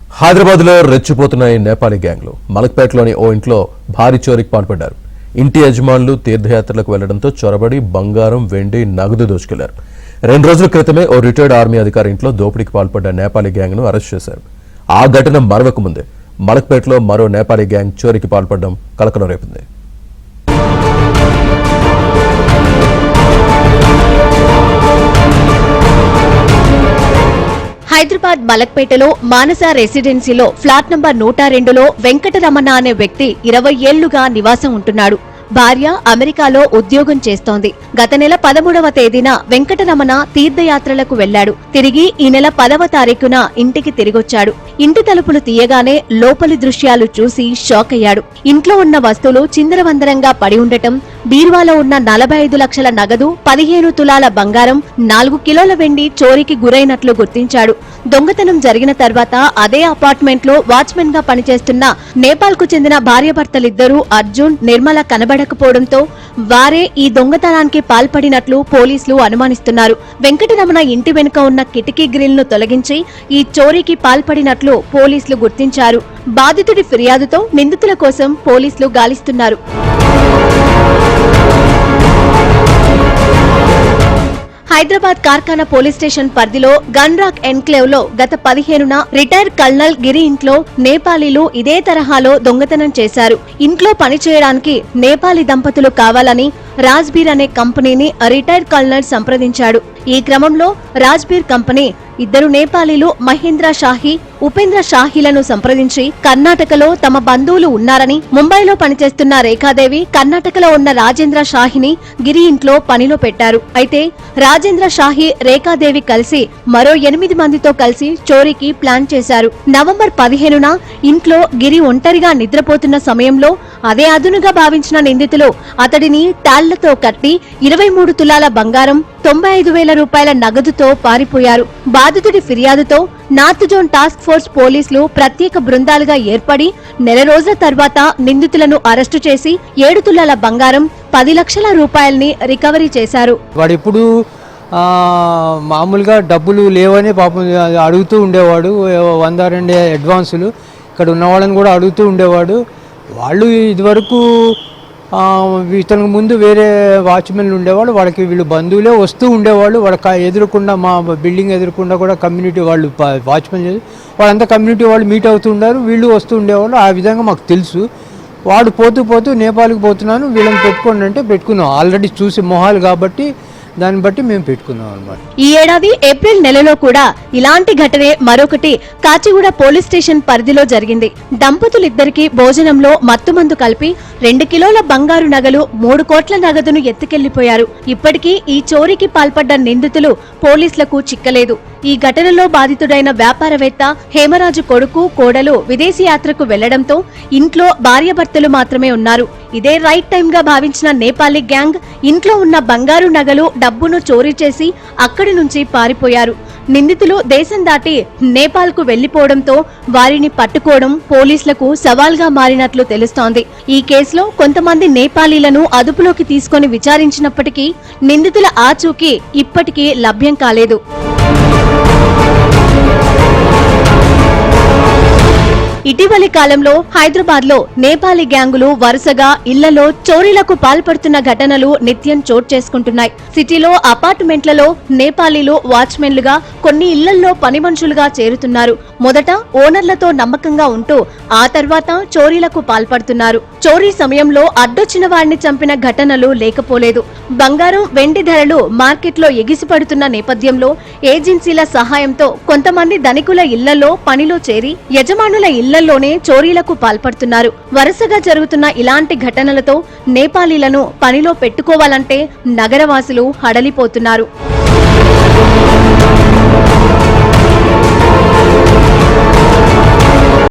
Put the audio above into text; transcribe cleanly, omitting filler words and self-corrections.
హైదరాబాద్ లో రెచ్చిపోతున్న నేపాలీ గ్యాంగ్లు మలక్పేటలోని ఓ ఇంట్లో భారీ చోరీకి పాల్పడ్డారు. ఇంటి యజమానులు తీర్థయాత్రలకు వెళ్లడంతో చొరబడి బంగారం, వెండి, నగదు దోచుకెళ్లారు. 2 రోజుల క్రితమే ఓ రిటైర్డ్ ఆర్మీ అధికారి ఇంట్లో దోపిడీకి పాల్పడ్డ నేపాలీ గ్యాంగ్ ను అరెస్ట్ చేశారు. ఆ ఘటన మరవక ముందే మలక్పేటలో మరో నేపాలీ గ్యాంగ్ చోరీకి పాల్పడడం కలకలం రేపింది. హైదరాబాద్ మలక్పేటలో మానస రెసిడెన్సీలో ఫ్లాట్ నంబర్ 102లో వెంకటరమణ అనే వ్యక్తి 20 ఏళ్లుగా నివాసం ఉంటున్నాడు. భార్య అమెరికాలో ఉద్యోగం చేస్తోంది. గత నెల 13వ తేదీన వెంకటరమణ తీర్థయాత్రలకు వెళ్లాడు. తిరిగి ఈ నెల 10వ తారీఖున ఇంటికి తిరిగొచ్చాడు. ఇంటి తలుపులు తీయగానే లోపలి దృశ్యాలు చూసి షాక్ అయ్యాడు. ఇంట్లో ఉన్న వస్తువులు చిందరవందరంగా పడి ఉండటం, బీరువాలో ఉన్న 45 లక్షల నగదు, 15 తులాల బంగారం, 4 కిలోల వెండి చోరీకి గురైనట్లు గుర్తించాడు. దొంగతనం జరిగిన తర్వాత అదే అపార్ట్మెంట్ లో వాచ్మెన్ గా పనిచేస్తున్న నేపాల్ కు చెందిన భార్యాభర్తలిద్దరూ అర్జున్, నిర్మల కనబడకపోవడంతో వారే ఈ దొంగతనానికి పాల్పడినట్లు పోలీసులు అనుమానిస్తున్నారు. వెంకటరమణ ఇంటి వెనుక ఉన్న కిటికీ గ్రిల్ ను తొలగించి ఈ చోరీకి పాల్పడినట్లు పోలీసులు గుర్తించారు. బాధితుడి ఫిర్యాదుతో నిందితుల కోసం పోలీసులు గాలిస్తున్నారు. హైదరాబాద్ కార్ఖానా పోలీస్ స్టేషన్ పరిధిలో గన్రాక్ ఎన్క్లేవ్ లో గత 15న రిటైర్డ్ కల్నల్ గిరి ఇంట్లో నేపాలీలు ఇదే తరహాలో దొంగతనం చేశారు. ఇంట్లో పనిచేయడానికి నేపాలీ దంపతులు కావాలని రాజ్బీర్ అనే కంపెనీని రిటైర్డ్ కల్నల్ సంప్రదించాడు. ఈ క్రమంలో రాజ్బీర్ కంపెనీ 2 నేపాలీలు మహేంద్ర షాహీ, ఉపేంద్ర షాహీలను సంప్రదించి కర్ణాటకలో తమ బంధువులు ఉన్నారని, ముంబైలో పనిచేస్తున్న రేఖాదేవి కర్ణాటకలో ఉన్న రాజేంద్ర షాహీని గిరి ఇంట్లో పనిలో పెట్టారు. అయితే రాజేంద్ర షాహీ, రేఖాదేవి కలిసి మరో 8 మందితో కలిసి చోరీకి ప్లాన్ చేశారు. నవంబర్ 15న ఇంట్లో గిరి ఒంటరిగా నిద్రపోతున్న సమయంలో అదే అదునుగా భావించిన నిందితులు అతడిని తాళ్లతో కట్టి 23 తులాల బంగారం, 95,000 రూపాయల నగదుతో పారిపోయారు. బాధితుడి ఫిర్యాదుతో నార్త్ జోన్ టాస్క్ ఫోర్స్ పోలీసులు ప్రత్యేక బృందాలుగా ఏర్పడి నెల రోజుల తర్వాత నిందితులను అరెస్టు చేసి 7 తులాల బంగారం, 10 లక్షల రూపాయల్ని రికవరీ చేశారు. వాడిప్పుడు మామూలుగా డబ్బులు లేవని పాపం అడుగుతూ ఉండేవాడు. 100-2 అడ్వాన్సులు ఇక్కడ ఉన్న వాళ్ళని కూడా అడుగుతూ ఉండేవాడు. వాళ్ళు ఇదివరకు ఇతనికి ముందు వేరే వాచ్మెన్లు ఉండేవాళ్ళు, వాళ్ళకి వీళ్ళు బంధువులే వస్తూ ఉండేవాళ్ళు. వాళ్ళ ఎదురుకుండా మా బిల్డింగ్ ఎదురుకుండా కూడా కమ్యూనిటీ వాళ్ళు వాచ్మెన్ చేసి వాళ్ళంతా కమ్యూనిటీ వాళ్ళు మీట్ అవుతూ ఉండారు, వీళ్ళు వస్తూ ఉండేవాళ్ళు. ఆ విధంగా మాకు తెలుసు. వాడు పోతూ నేపాల్కి పోతున్నాను, వీళ్ళని పెట్టుకోండి అంటే పెట్టుకున్నాం. ఆల్రెడీ చూసి మొహాలు కాబట్టి దాన్ని బట్టి మేము పెట్టుకున్నాం అన్నమాట. ఈ ఏడాది ఏప్రిల్ నెలలో కూడా ఇలాంటి ఘటనే మరొకటి కాచిగూడ పోలీస్ స్టేషన్ పరిధిలో జరిగింది. దంపతులిద్దరికి భోజనంలో మత్తుమందు కలిపి 2 కిలోల బంగారు నగలు, 3 కోట్ల నగదును ఎత్తుకెళ్లిపోయారు. ఇప్పటికీ ఈ చోరీకి పాల్పడ్డ నిందితులు పోలీసులకు చిక్కలేదు. ఈ ఘటనలో బాధితుడైన వ్యాపారవేత్త హేమరాజు కొడుకు, కోడలు విదేశీ యాత్రకు వెళ్లడంతో ఇంట్లో భార్యాభర్తలు మాత్రమే ఉన్నారు. ఇదే రైట్ టైం గా భావించిన నేపాలీ గ్యాంగ్ ఇంట్లో ఉన్న బంగారు నగలు, డబ్బును చోరీ చేసి అక్కడి నుంచి పారిపోయారు. నిందితులు దేశం దాటి నేపాల్ కు వెళ్లిపోవడంతో వారిని పట్టుకోవడం పోలీసులకు సవాల్గా మారినట్లు తెలుస్తోంది. ఈ కేసులో కొంతమంది నేపాలీలను అదుపులోకి తీసుకుని విచారించినప్పటికీ నిందితుల ఆచూకీ ఇప్పటికీ లభ్యం కాలేదు. ఇటీవలి కాలంలో హైదరాబాద్ లో నేపాలీ గ్యాంగులు వరుసగా ఇళ్లలో చోరీలకు పాల్పడుతున్న ఘటనలు నిత్యం చోటు చేసుకుంటున్నాయి. సిటీలో అపార్ట్మెంట్లలో నేపాలీలు వాచ్మెన్లుగా, కొన్ని ఇళ్లలో పని మనుషులుగా చేరుతున్నారు. మొదట ఓనర్లతో నమ్మకంగా ఉంటూ ఆ తర్వాత చోరీలకు పాల్పడుతున్నారు. చోరీ సమయంలో అడ్డొచ్చిన వారిని చంపిన ఘటనలు లేకపోలేదు. బంగారం, వెండి ధరలు మార్కెట్లో ఎగిసిపడుతున్న నేపథ్యంలో ఏజెన్సీల సహాయంతో కొంతమంది ధనికుల ఇళ్లలో పనిలో చేరి యజమానుల ఇళ్లలోనే చోరీలకు పాల్పడుతున్నారు. వరుసగా జరుగుతున్న ఇలాంటి ఘటనలతో నేపాలీలను పనిలో పెట్టుకోవాలంటే నగరవాసులు హడలిపోతున్నారు.